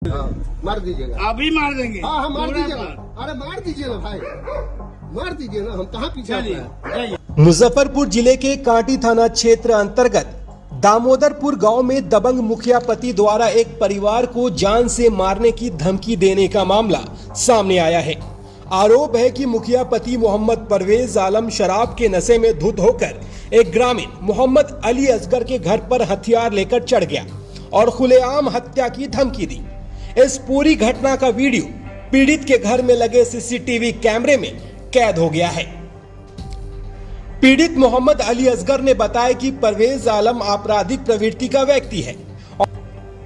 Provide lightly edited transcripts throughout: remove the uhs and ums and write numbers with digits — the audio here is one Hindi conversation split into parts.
मार दीजिएगा, अभी मार देंगे। हाँ मार दीजिएगा, अरे मार दीजिए ना भाई, मार दीजिए ना, हम कहाँ पीछे हैं। मुजफ्फरपुर जिले के कांटी थाना क्षेत्र अंतर्गत दामोदरपुर गांव में दबंग मुखिया पति द्वारा एक परिवार को जान से मारने की धमकी देने का मामला सामने आया है। आरोप है कि मुखिया पति मोहम्मद परवेज आलम शराब के नशे में धुत होकर एक ग्रामीण मोहम्मद अली असगर के घर पर हथियार लेकर चढ़ गया और खुलेआम हत्या की धमकी दी। इस पूरी घटना का वीडियो पीड़ित के घर में लगे सीसीटीवी कैमरे में कैद हो गया है। पीड़ित मोहम्मद अली असगर ने बताया कि परवेज आलम आपराधिक प्रवृत्ति का व्यक्ति है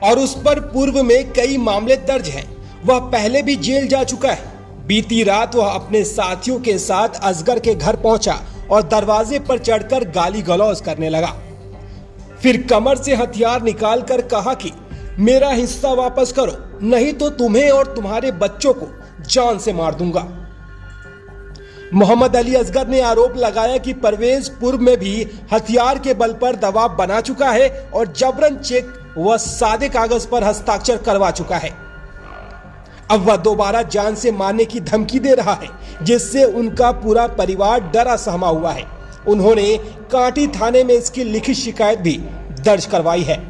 और उस पर पूर्व में कई मामले दर्ज हैं। वह पहले भी जेल जा चुका है। बीती रात वह अपने साथियों के साथ असगर के घर पहुंचा और दरवाजे पर चढ़कर गाली गलौज करने लगा। फिर कमर से हथियार निकालकर कहा कि मेरा हिस्सा वापस करो, नहीं तो तुम्हें और तुम्हारे बच्चों को जान से मार दूंगा। मोहम्मद अली असगर ने आरोप लगाया कि परवेज पूर्व में भी हथियार के बल पर दबाव बना चुका है और जबरन चेक व सादे कागज पर हस्ताक्षर करवा चुका है। अब वह दोबारा जान से मारने की धमकी दे रहा है, जिससे उनका पूरा परिवार डरा सहमा हुआ है। उन्होंने कांटी थाने में इसकी लिखित शिकायत भी दर्ज करवाई है।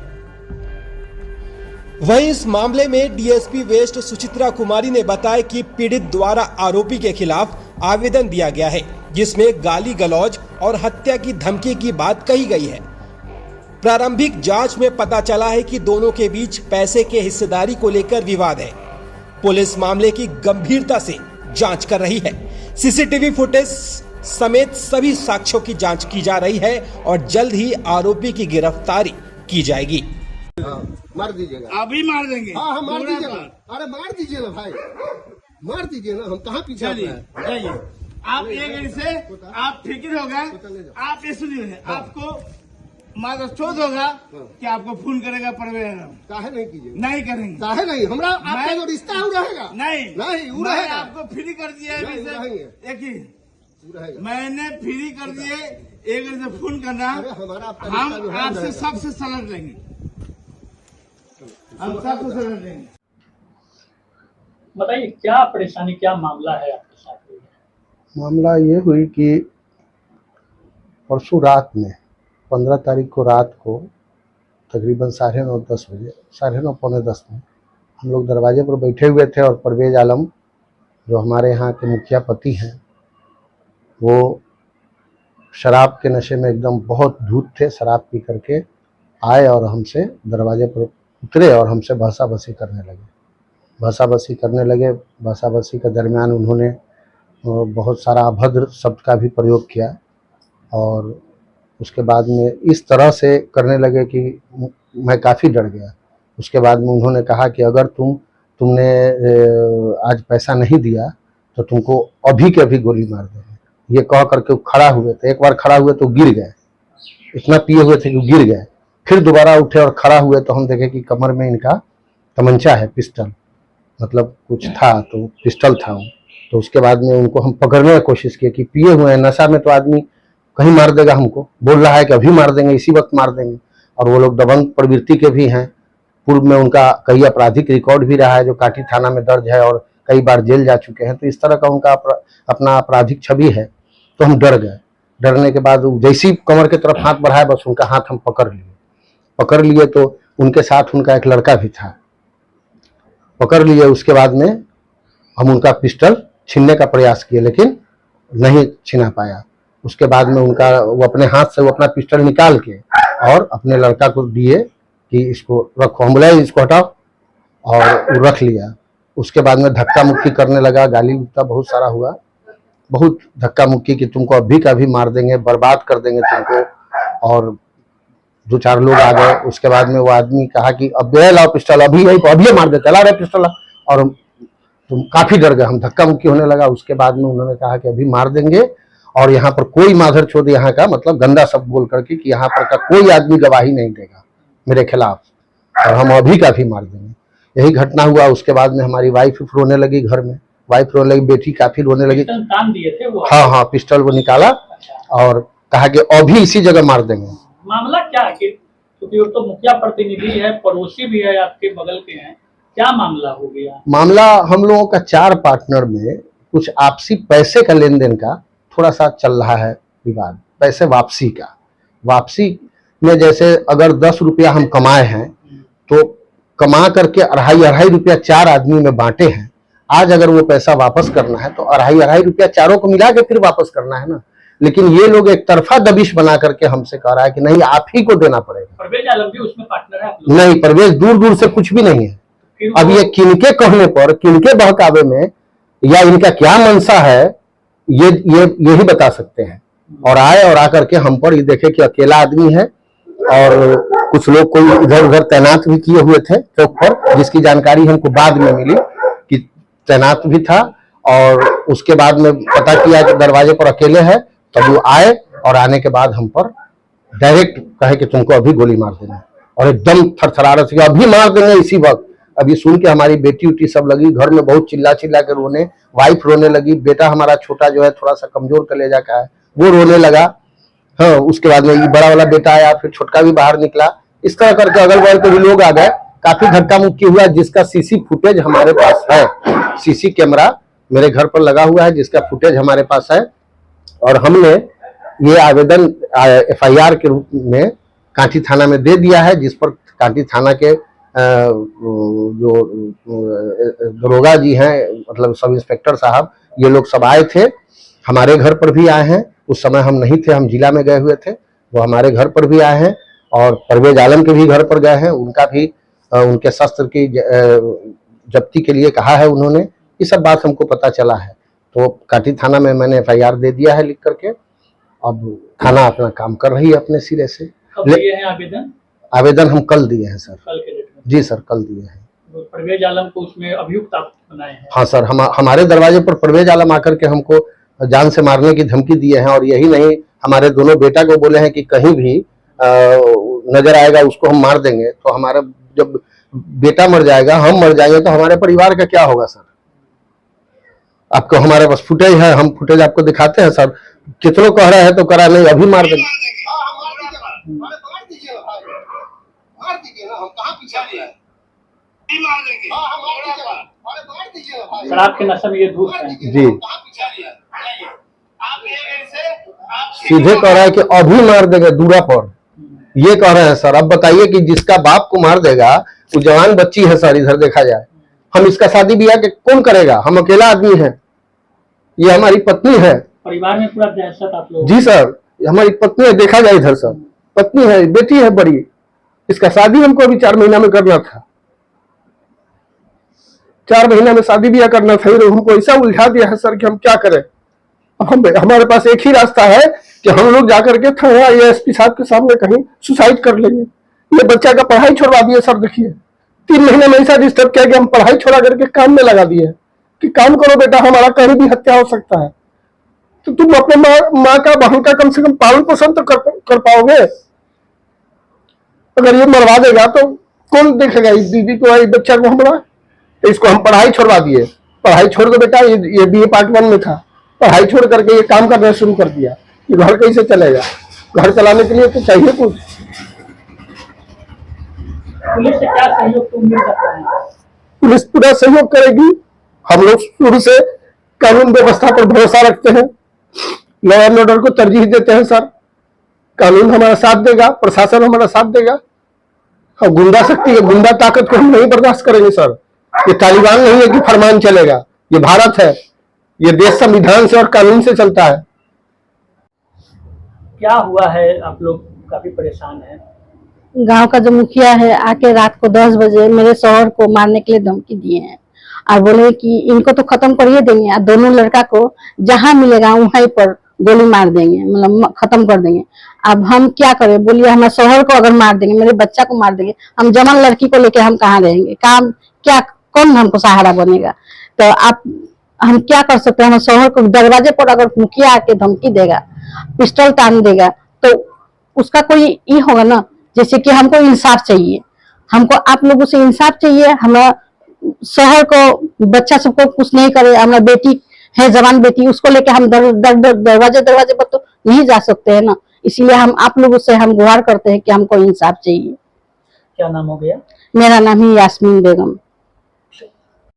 वहीं इस मामले में डीएसपी वेस्ट सुचित्रा कुमारी ने बताया कि पीड़ित द्वारा आरोपी के खिलाफ आवेदन दिया गया है, जिसमें गाली गलौज और हत्या की धमकी की बात कही गई है। प्रारंभिक जांच में पता चला है कि दोनों के बीच पैसे के हिस्सेदारी को लेकर विवाद है। पुलिस मामले की गंभीरता से जांच कर रही है। सीसीटीवी फुटेज समेत सभी साक्ष्यों की जांच की जा रही है और जल्द ही आरोपी की गिरफ्तारी की जाएगी। मार दीजिएगा, अभी मार देंगे। हाँ मार दीजिएगा, अरे मार दीजिए ना भाई, मार दीजिए ना, हम कहाँ पीछे हैं। आप एक से आप फिक्र होगा, आप ये सुनिए, आपको मादरचोद होगा कि आपको फोन करेगा परवेज। काहे नहीं कीजिए, नहीं करेंगे, काहे नहीं, हमरा आपका जो रिश्ता है वो रहेगा। नहीं नहीं वो रहेगा, आपको फ्री कर दिया है। एक ही मैंने फ्री कर दिए, एक से फोन करना, हम आपसे सबसे सलट लेंगे, हम सबसे सलट लेंगे। बताइए क्या परेशानी, क्या मामला है आपके साथ? मामला ये हुई कि परसों रात में 15 तारीख को रात को तकरीबन 9:30-10 बजे, 9:30 पौने 10 में हम लोग दरवाजे पर बैठे हुए थे और परवेज आलम जो हमारे यहाँ के मुखिया पति हैं, वो शराब के नशे में एकदम बहुत धूत थे। शराब पी करके आए और हमसे दरवाजे पर उतरे और हमसे बहसाबसी करने लगे। बहसाबसी के दरमियान उन्होंने बहुत सारा अभद्र शब्द का भी प्रयोग किया और उसके बाद में इस तरह से करने लगे कि मैं काफ़ी डर गया। उसके बाद में उन्होंने कहा कि अगर तुमने आज पैसा नहीं दिया तो तुमको अभी के अभी गोली मार देंगे। ये कह करके खड़ा हुए थे। एक बार खड़ा हुए तो गिर गए, इतना पिए हुए थे कि गिर गए। फिर दोबारा उठे और खड़ा हुए तो हम देखे कि कमर में इनका तमंचा है, पिस्टल, मतलब कुछ था तो पिस्टल था वो। तो उसके बाद में उनको हम पकड़ने की कोशिश किए कि पिए हुए हैं, नशा में तो आदमी कहीं मार देगा हमको, बोल रहा है कि अभी मार देंगे, इसी वक्त मार देंगे। और वो लोग दबंग प्रवृत्ति के भी हैं। पूर्व में उनका कई आपराधिक रिकॉर्ड भी रहा है जो कांटी थाना में दर्ज है और कई बार जेल जा चुके हैं। तो इस तरह का उनका अपना आपराधिक छवि है। तो हम डर गए। डरने के बाद जैसी कमर की तरफ हाथ बढ़ाए, बस उनका हाथ हम पकड़ लिए तो उनके साथ उनका एक लड़का भी था, पकड़ लिए। उसके बाद में हम उनका पिस्टल छीनने का प्रयास किए लेकिन नहीं छीना पाया। उसके बाद में वो अपने हाथ से वो अपना पिस्टल निकाल के और अपने लड़का को दिए कि इसको रखो, हम बोले इसको हटाओ, और वो रख लिया। उसके बाद में धक्का मुक्की करने लगा, गाली बहुत सारा हुआ, बहुत धक्का मुक्की कि तुमको अभी का भी मार देंगे, बर्बाद कर देंगे तुमको। और 2-4 लोग आ गए। उसके बाद में वो आदमी कहा कि अब लाओ पिस्टल, अभी मार देते, ला रहे पिस्टल। और तुम काफी डर गए, हम धक्का मुक्की होने लगा। उसके बाद में उन्होंने कहा कि अभी मार देंगे और यहाँ पर कोई माधर चौध यहाँ का, मतलब गंदा शब्द बोल करके कि यहाँ पर का कोई आदमी गवाही नहीं देगा मेरे खिलाफ और हम अभी का भी मार देंगे। यही घटना हुआ। उसके बाद में हमारी वाइफ रोने लगी, घर में वाइफ रोने लगी, बेटी काफी रोने लगी। काम दिए थे वो? हाँ, पिस्टल वो निकाला और कहा कि अभी इसी जगह मार देंगे। मामला क्या है? क्योंकि वो तो मुखिया प्रतिनिधि है, पड़ोसी भी है, आपके बगल के हैं, क्या मामला हो गया? मामला हम लोगों का 4 पार्टनर में कुछ आपसी पैसे का लेन देन का थोड़ा सा चल रहा है विवाद, पैसे वापसी का। वापसी में जैसे अगर 10 रुपया हम कमाए हैं तो कमा करके 2.5 रुपया 4 आदमी में बांटे हैं। आज अगर वो पैसा वापस करना है तो 2.5 रुपया चारों को मिला के फिर वापस करना है ना। लेकिन ये लोग एक तरफा दबिश बना करके हमसे कह रहा है कि नहीं आप ही को देना पड़ेगा। परवेज आलम भी उसमें पार्टनर है आप लोग? नहीं, परवेज दूर दूर से कुछ भी नहीं है। अब ये किनके कहने पर, किनके बहकावे में या इनका क्या मंशा है ये यही बता सकते हैं। और आए और आकर के हम पर ये देखे कि अकेला आदमी है और कुछ लोग कोई इधर उधर तैनात भी किए हुए थे चौक पर, जिसकी जानकारी हमको बाद में मिली कि तैनात भी था। और उसके बाद में पता किया कि दरवाजे पर अकेले है, तब वो आए और आने के बाद हम पर डायरेक्ट कहे कि तुमको अभी गोली मार देना, और एकदम थरथरा रहे थे अभी मार देंगे इसी वक्त। अभी सुन के हमारी बेटी उटी सब लगी, घर में बहुत चिल्ला चिल्ला के रोने, वाइफ रोने लगी, बेटा हमारा छोटा जो है थोड़ा सा कमजोर कलेजा का है वो रोने लगा। हाँ, उसके बाद में बड़ा वाला बेटा आया, फिर छोटका भी बाहर निकला। इस तरह करके अगल बगल के भी लोग आ गए, काफी धक्का मुक्की हुआ, जिसका सीसी फुटेज हमारे पास है। सीसी कैमरा मेरे घर पर लगा हुआ है जिसका फुटेज हमारे पास है। और हमने ये आवेदन FIR के रूप में कांटी थाना में दे दिया है, जिस पर कांटी थाना के जो दरोगा जी हैं, मतलब सब इंस्पेक्टर साहब, ये लोग सब आए थे, हमारे घर पर भी आए हैं। उस समय हम नहीं थे, हम जिला में गए हुए थे, वो हमारे घर पर भी आए हैं। और परवेज आलम के भी घर पर गए हैं, उनका भी उनके शस्त्र की जब्ती के लिए कहा है उन्होंने। ये सब बात हमको पता चला है, तो कांटी थाना में मैंने FIR दे दिया है लिख करके। अब थाना अपना काम कर रही है अपने सिरे से। कब दिए हैं आवेदन? आवेदन हम कल दिए हैं सर। कल के डेट में? जी सर, कल दिए हैं। परवेज आलम को उसमें अभियुक्त आप बनाए हैं? हाँ सर, हमारे दरवाजे पर परवेज आलम आकर के हमको जान से मारने की धमकी दिए हैं। और यही नहीं, हमारे दोनों बेटा को बोले हैं कि कहीं भी नजर आएगा उसको हम मार देंगे। तो हमारा जब बेटा मर जाएगा, हम मर जाएंगे, तो हमारे परिवार का क्या होगा सर? आपको हमारे पास फुटेज है, हम फुटेज आपको दिखाते हैं सर। कितनों कह रहे हैं तो करा नहीं, अभी मार देंगे। मार दीजिए ना, हम कहाँ पीछे हैं? शराब के नशे में ये धूत है जी, सीधे कह रहा है कि अभी मार देंगे दूरा पर, ये कह रहे हैं सर। अब बताइए कि जिसका बाप को मार देगा वो जवान बच्ची है सर, इधर देखा जाए। हम इसका शादी ब्याह के कौन करेगा? हम अकेला आदमी है, ये हमारी पत्नी है। परिवार में पूरा दहशत आप लोग? जी सर, हमारी पत्नी है, देखा जाए इधर सर, पत्नी है, बेटी है बड़ी। इसका शादी हमको अभी 4 महीना में करना था, 4 महीना में शादी ब्याह करना था। हमको ऐसा उलझा दिया है सर कि हम क्या करें। अब हमारे पास एक ही रास्ता है कि हम लोग जाकर के थाना या SP साहब के सामने कहीं सुसाइड कर लेंगे। ये बच्चा का पढ़ाई छोड़वा दिए सर। देखिए 3 महीने में ऐसा डिस्टर्ब किया कि हम पढ़ाई छोड़ा करके काम में लगा दिए कि काम करो बेटा, हमारा कहीं भी हत्या हो सकता है। तो तुम अपने माँ का, बहन का कम से कम पालन पोषण तो कर पाओगे। अगर ये मरवा देगा तो कौन देखेगा इस दीदी को, इस बच्चा को हमारा? तो इसको हम पढ़ाई छोड़वा दिए। पढ़ाई छोड़ दो बेटा, ये BA पार्ट 1 में था, पढ़ाई छोड़ करके ये काम करना शुरू कर दिया। ये घर कैसे चलेगा? घर चलाने के लिए तो चाहिए कुछ। पुलिस से क्या सहयोग तो उम्मीद करते हैं? पुलिस पूरा सहयोग करेगी। हम लोग शुरू से कानून व्यवस्था पर भरोसा रखते हैं, लॉ एंड ऑर्डर को तरजीह देते हैं सर। कानून हमारा साथ देगा, प्रशासन हमारा साथ देगा। और गुंडा शक्ति, गुंडा ताकत को हम नहीं बर्दाश्त करेंगे सर। ये तालिबान नहीं है कि फरमान चलेगा, ये भारत है, ये देश संविधान से और कानून से चलता है। क्या हुआ है? आप लोग काफी परेशान हैं। गांव का जो मुखिया है आके रात को 10 बजे मेरे शौहर को मारने के लिए धमकी दिए हैं और बोले कि इनको तो खत्म करिए देंगे और दोनों लड़का को जहां मिलेगा वहीं पर गोली मार देंगे, मतलब खत्म कर देंगे। अब हम क्या करें? बोलिए हमारे शौहर को अगर मार देंगे, मेरे बच्चा को मार देंगे, हम जवान लड़की को लेके हम कहाँ रहेंगे? काम क्या, कौन हमको सहारा बनेगा? तो आप, हम क्या कर सकते हैं? हमारे शौहर को दरवाजे पर अगर मुखिया आके धमकी देगा, पिस्टल तान देगा, तो उसका कोई ये होगा ना, जैसे कि हमको इंसाफ चाहिए, हमको आप लोगों से इंसाफ चाहिए। हमारा शहर को बच्चा सबको कुछ नहीं करे, हमारा बेटी है जवान बेटी, उसको लेके हम दरवाजे पर तो नहीं जा सकते हैं ना। इसलिए हम आप लोगों से हम गुहार करते हैं कि हमको इंसाफ चाहिए। क्या नाम हो गया? मेरा नाम है यास्मीन बेगम।